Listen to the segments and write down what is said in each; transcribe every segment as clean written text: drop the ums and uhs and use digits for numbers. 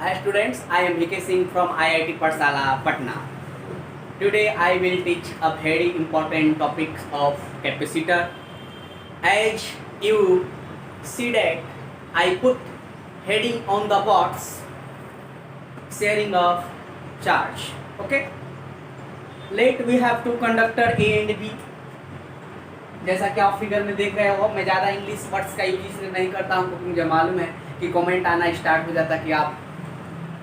Hi students, I am VK Singh from IIT Pathshala, Patna. Today I will teach a very important topic of capacitor. As you see that I put heading on the box sharing of charge. Okay. Let we have two conductor A and B. जैसा कि आप figure में देख रहे हो, मैं ज़्यादा English words का यूज इसलिए नहीं करता हूँ क्योंकि मुझे मालूम है कि कमेंट आना स्टार्ट हो जाता कि आप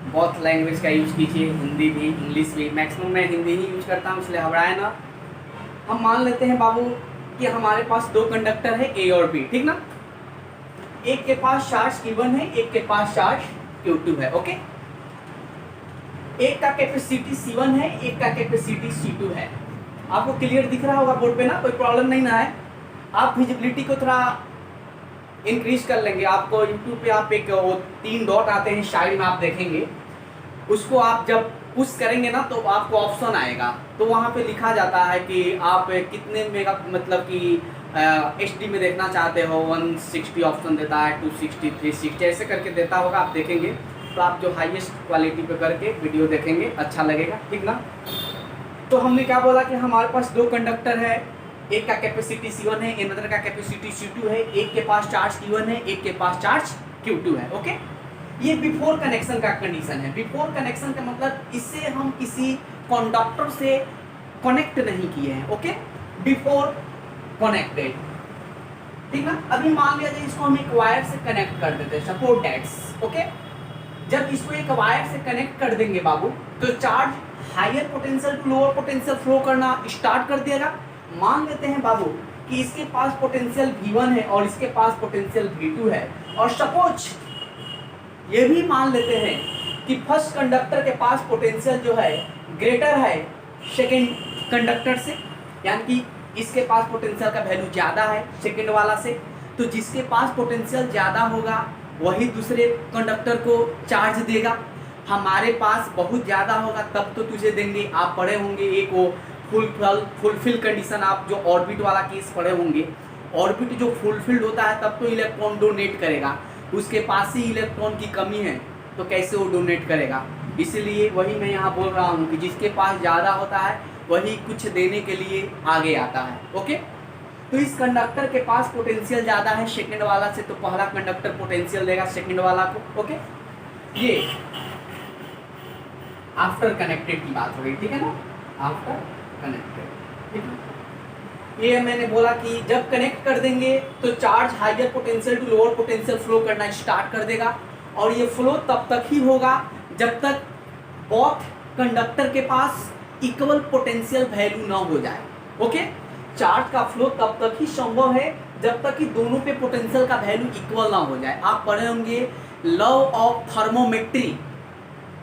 बहुत लैंग्वेज का यूज़ कीजिए, हिंदी भी इंग्लिश भी। मैक्सिमम मैं हिंदी ही यूज करता हूँ, इसलिए घबराए ना। हम मान लेते हैं बाबू कि हमारे पास दो कंडक्टर है ए और बी, ठीक ना। एक के पास चार्ज Q1 है, एक के पास चार्ज Q2 है। ओके, एक का कैपेसिटी C1 है, एक का कैपेसिटी C2 है। आपको क्लियर दिख रहा होगा बोर्ड पे ना, कोई प्रॉब्लम नहीं ना है। आप विजिबिलिटी को थोड़ा इंक्रीज कर लेंगे। आपको यूट्यूब पे आप एक वो 3 डॉट आते हैं साइड में, आप देखेंगे उसको। आप जब पुश करेंगे ना तो आपको ऑप्शन आएगा, तो वहाँ पे लिखा जाता है कि आप कितने मेगा मतलब कि HD में देखना चाहते हो। 160 ऑप्शन देता है, 260, 360 ऐसे करके देता होगा, आप देखेंगे। तो आप जो हाईएस्ट क्वालिटी पे करके वीडियो देखेंगे, अच्छा लगेगा, ठीक ना। तो हमने क्या बोला कि हमारे पास दो कंडक्टर है, एक का कैपेसिटी C1 है, अनदर का कैपेसिटी C2 है। एक के पास चार्ज Q1 है, एक के पास चार्ज Q2 है। ओके, ये बिफोर कनेक्शन का कंडीशन है। बिफोर कनेक्शन का मतलब इससे हम किसी कंडक्टर से कनेक्ट नहीं किए हैं। ओके, बिफोर कनेक्टेड, ठीक ना। अभी मान लिया जाए इसको हम एक वायर से कनेक्ट कर देते हैं, सपोज दैट्स। ओके, जब इसको एक वायर से कनेक्ट कर देंगे बाबू, तो charge higher potential to lower potential flow करना स्टार्ट कर देगा। मान लेते हैं बाबू कि इसके पास पोटेंशियल V1 है और इसके पास पोटेंशियल V2 है, और सपोज ये भी मान लेते हैं कि फर्स्ट कंडक्टर के पास पोटेंशियल जो है ग्रेटर है सेकेंड कंडक्टर से, यानी कि इसके पास पोटेंशियल का वैल्यू ज़्यादा है सेकेंड वाला से। तो जिसके पास पोटेंशियल ज़्यादा होगा वही दूसरे कंडक्टर को चार्ज देगा। हमारे पास बहुत ज़्यादा होगा तब तो तुझे देंगे। आप पढ़े होंगे एक वो फुलफिल कंडीशन, आप जो ऑर्बिट वाला केस पढ़े होंगे। ऑर्बिट जो फुलफिल्ड होता है तब तो इलेक्ट्रॉन डोनेट करेगा, उसके पास ही इलेक्ट्रॉन की कमी है तो कैसे वो डोनेट करेगा। इसीलिए वही मैं यहाँ बोल रहा हूँ कि जिसके पास ज़्यादा होता है वही कुछ देने के लिए आगे आता है। ओके, तो इस कंडक्टर के पास पोटेंशियल ज़्यादा है सेकेंड वाला से, तो पहला कंडक्टर पोटेंशियल देगा सेकेंड वाला को। ओके, ये आफ्टर कनेक्टेड की बात हो गई, ठीक है ना, आफ्टर कनेक्टेड, ठीक है। ये मैंने बोला कि जब कनेक्ट कर देंगे तो charge higher potential to lower potential flow करना स्टार्ट कर देगा, और ये फ्लो तब तक ही होगा जब तक बोथ कंडक्टर के पास इक्वल पोटेंशियल वैल्यू ना हो जाए। ओके, चार्ज का फ्लो तब तक ही संभव है जब तक कि दोनों पे पोटेंशियल का वैल्यू इक्वल ना हो जाए। आप पढ़े होंगे लॉ ऑफ थर्मोमेट्री,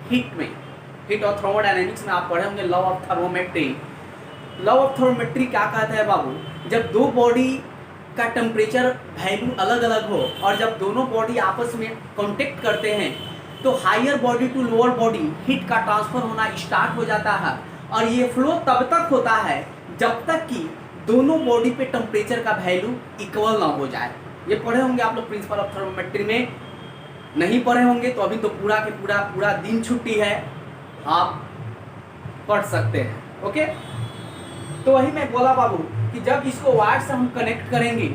हीट में, हीट और थर्मोडायनेमिक्स में आप पढ़े होंगे law of thermometry. Law of thermometry क्या कहता है बाबू, जब दो बॉडी का टेम्परेचर वैल्यू अलग अलग हो और जब दोनों बॉडी आपस में कांटेक्ट करते हैं तो higher body to lower body heat का ट्रांसफर होना स्टार्ट हो जाता है। और ये फ्लो तब तक होता है जब तक कि दोनों बॉडी पे टेम्परेचर का वैल्यू इक्वल ना हो जाए। ये पढ़े होंगे आप लोग प्रिंसिपल ऑफ थर्मोमेट्री में। नहीं पढ़े होंगे तो अभी तो पूरा के पूरा दिन छुट्टी है, आप पढ़ सकते हैं। ओके, तो वही मैं बोला बाबू कि जब इसको वायर से हम कनेक्ट करेंगे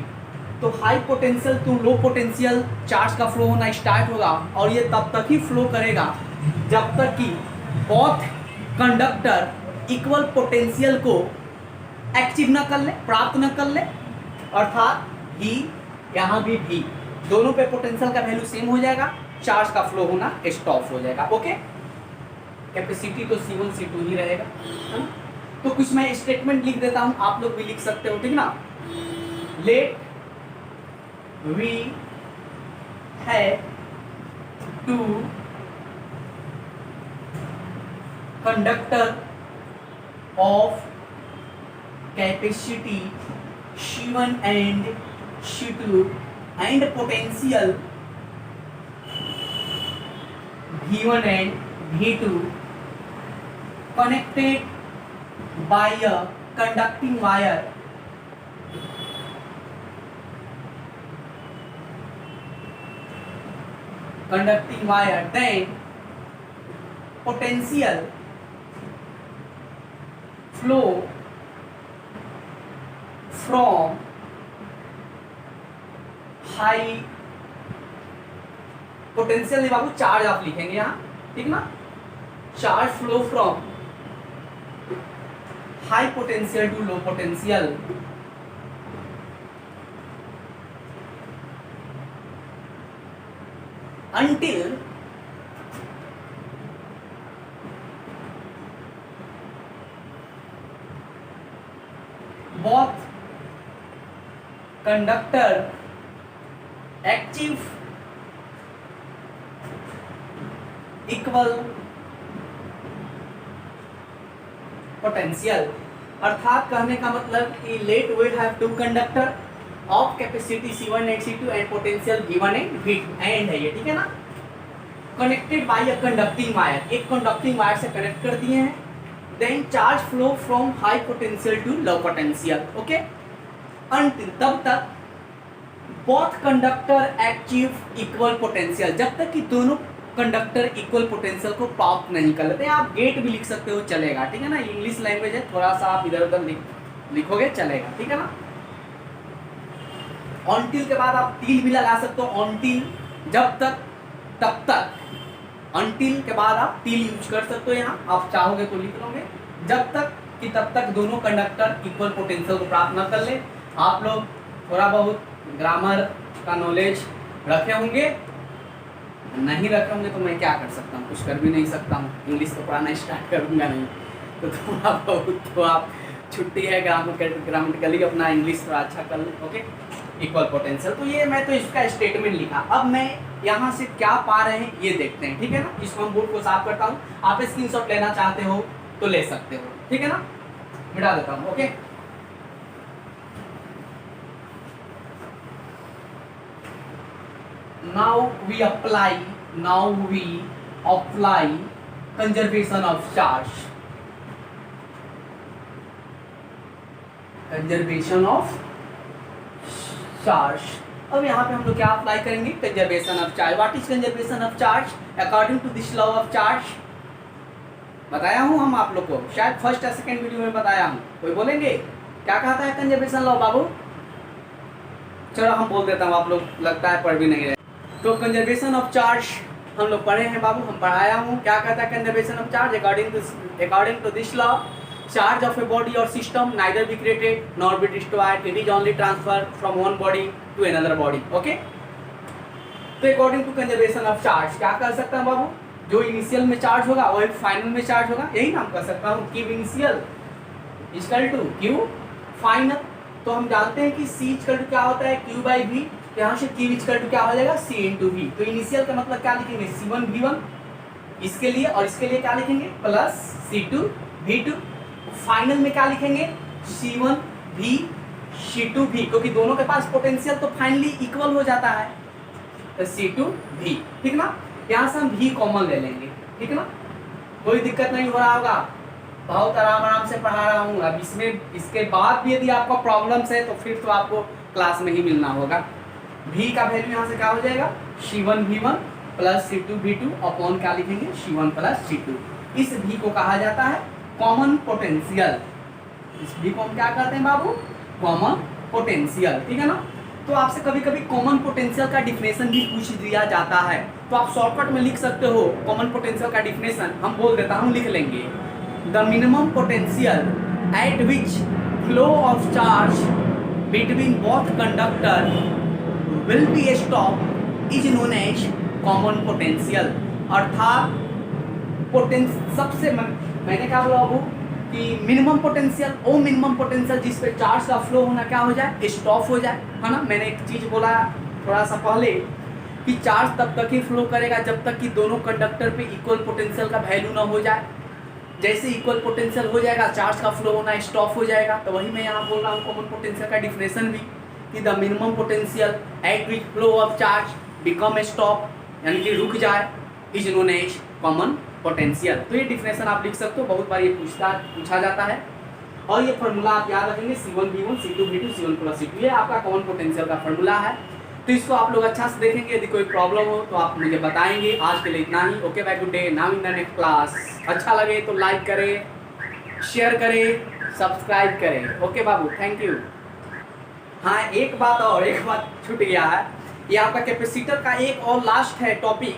तो high potential to low potential charge का फ्लो होना स्टार्ट होगा, और ये तब तक ही फ्लो करेगा जब तक कि बोथ कंडक्टर इक्वल पोटेंशियल को अचीव न कर ले, प्राप्त न कर ले। अर्थात V यहाँ भी V, दोनों पे पोटेंशियल का वैल्यू सेम हो जाएगा, चार्ज का फ्लो होना स्टॉप हो जाएगा। ओके, कैपेसिटी तो C1 C2 ही रहेगा, है ना। तो कुछ मैं स्टेटमेंट लिख देता हूं, आप लोग भी लिख सकते हो, ठीक ना। Let we have two conductor of capacity C1 and C2 and potential V1 and V2 connected by a conducting wire then potential flow from high potential नहीं बाबू, चार्ज आप लिखेंगे यहाँ, ठीक ना, charge flow from high potential to low potential until both conductor achieve equal potential। अर्थात कहने का मतलब कि let will have two conductor of capacity C1 and C2 and potential V1 and V2 and है ये, ठीक है ना, connected by a conducting wire, एक कंडक्टिंग वायर से कनेक्ट कर दिए हैं, then charge flow from high potential to low potential, okay, until तब तक both conductor achieve equal potential, जब तक कि दोनों कंडक्टर इक्वल पोटेंशियल को प्राप्त नहीं कर लेते हैं। आप गेट भी लिख सकते हो, चलेगा, ठीक है ना, इंग्लिश लैंग्वेज है, थोड़ा सा आप इधर उधर लिखोगे चलेगा, ठीक है ना। ऑनटिल के बाद आप टिल भी लगा सकते हो, ऑनटिल जब तक तब तक, अनटिल के बाद आप टिल यूज कर सकते हो, यहाँ आप चाहोगे तो लिख लोगे, जब तक कि तब तक दोनों कंडक्टर इक्वल पोटेंशियल को प्राप्त न कर ले। आप लोग थोड़ा बहुत ग्रामर का नॉलेज रखे होंगे, नहीं रखे होंगे तो मैं क्या कर सकता हूँ, कुछ कर भी नहीं सकता हूँ, इंग्लिश तो पढ़ाना स्टार्ट करूँगा नहीं, तो थोड़ा बहुत तो आप छुट्टी है ग्रामेटिकली अपना इंग्लिश थोड़ा अच्छा कर लें, ओके। इक्वल पोटेंशियल, तो ये मैं तो इसका स्टेटमेंट लिखा, अब मैं यहाँ से क्या पा रहे हैं ये देखते हैं, ठीक है ना। इसको हम बोर्ड को साफ करता हूँ, आप स्क्रीनशॉट लेना चाहते हो तो ले सकते हो, ठीक है ना, मिटा देता हूँ, okay. Now we apply conservation of charge, conservation of charge. अब यहाँ पे हम लोग क्या अप्लाई करेंगे, conservation of charge. What is conservation of charge according to this law of charge, बताया हूँ हम आप लोग को, शायद फर्स्ट या सेकंड वीडियो में बताया हूँ, कोई बोलेंगे क्या कहता है कंजर्वेशन लॉ बाबू, चलो हम बोल देता हूँ, आप लोग लगता है पढ़ भी नहीं रहे। तो कंजर्वेशन ऑफ चार्ज हम लोग पढ़े हैं बाबू, हम पढ़ाया हूँ, क्या कहता है conservation of charge according to this law, charge of a body or system neither be created nor be destroyed, it is only transferred from one body to another body, okay। तो according to conservation of charge क्या कर सकता हूँ बाबू, जो initial में charge होगा वही final में चार्ज होगा, यही नाम कर सकता हूँ, Q initial equal to Q final. तो हम जानते हैं कि C इक्वल टू क्या होता है, Q बाई V, यहाँ से Q इक्वल टू क्या हो जाएगा, C इंटू V। तो इनिशियल का मतलब क्या लिखेंगे, C1 V1 इसके लिए, और इसके लिए क्या लिखेंगे प्लस C2 V2, फाइनल में क्या लिखेंगे C1 V C2 V, क्योंकि दोनों के पास पोटेंशियल तो फाइनली इक्वल हो जाता है, तो C2 V, ठीक ना। यहाँ से हम V कॉमन ले लेंगे, ठीक ना, कोई दिक्कत नहीं हो रहा होगा, बहुत आराम से पढ़ा रहा हूँ। अब इसमें इसके बाद भी यदि आपका प्रॉब्लम्स है तो फिर तो आपको क्लास में ही मिलना होगा। V का वैल्यू यहाँ से क्या हो जाएगा, C1 V1 plus C2 V2 upon क्या लिखेंगे C1 प्लस C2। इस V को कहा जाता है कॉमन पोटेंशियल, इस V को हम क्या कहते हैं बाबू, कॉमन पोटेंशियल, ठीक है ना। तो आपसे कभी कभी कॉमन पोटेंशियल का डिफिनेशन भी पूछ दिया जाता है, तो आप शॉर्टकट में लिख सकते हो कॉमन पोटेंशियल का डिफिनेशन, हम बोल देता हूँ, लिख लेंगे, the minimum potential at which flow of charge between both conductor will be stop is known as common potential. अर्थात सबसे मैंने क्या बोला बाबू कि मिनिमम पोटेंशियल, वो मिनिमम पोटेंशियल जिस पे चार्ज का फ्लो होना क्या हो जाए, स्टॉप हो जाए, है ना। मैंने एक चीज़ बोला थोड़ा सा पहले कि चार्ज तब तक ही फ्लो करेगा जब तक कि दोनों कंडक्टर पे इक्वल पोटेंशियल का वैल्यू ना हो जाए, जैसे इक्वल पोटेंशियल हो जाएगा चार्ज का फ्लो होना स्टॉप हो जाएगा। तो वही मैं यहाँ बोल रहा हूँ कॉमन पोटेंशियल का डिफिनेशन भी, कि the minimum potential at which flow of charge become stop, यानी कि रुक जाए, is known as common potential. तो ये डिफिनेशन आप लिख सकते हो, बहुत बार ये पूछा जाता है, और ये फार्मूला आप याद रखेंगे C1 V1 C2 V2 C1 plus C2, ये आपका कॉमन पोटेंशियल का फार्मूला है। तो इसको आप लोग अच्छा से देखेंगे। यदि कोई प्रॉब्लम हो तो आप मुझे बताएंगे। आज के लिए इतना ही। Okay bye, good day. Now in the next class. अच्छा लगे तो लाइक करें, शेयर करें, सब्सक्राइब करें। ओके बाबू, थैंक यू। हाँ, एक बात छूट गया है। ये आपका कैपेसिटर का एक और लास्ट है topic,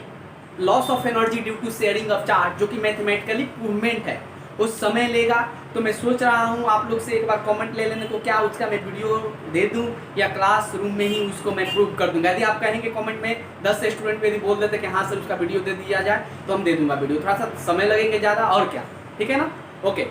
loss of energy due to sharing of charge, जो कि मैथमेटिकली प्रूवमेंट है। उस समय लेगा, तो मैं सोच रहा हूँ आप लोग से एक बार कमेंट ले लेने को, क्या उसका मैं वीडियो दे दूँ या क्लास रूम में ही उसको मैं प्रूव कर दूंगा। यदि आप कहेंगे कमेंट में 10 स्टूडेंट यदि बोल देते कि हाँ सर उसका वीडियो दे दिया जाए, तो हम दे दूंगा वीडियो। थोड़ा सा समय लगेंगे ज़्यादा, और क्या, ठीक है ना। ओके।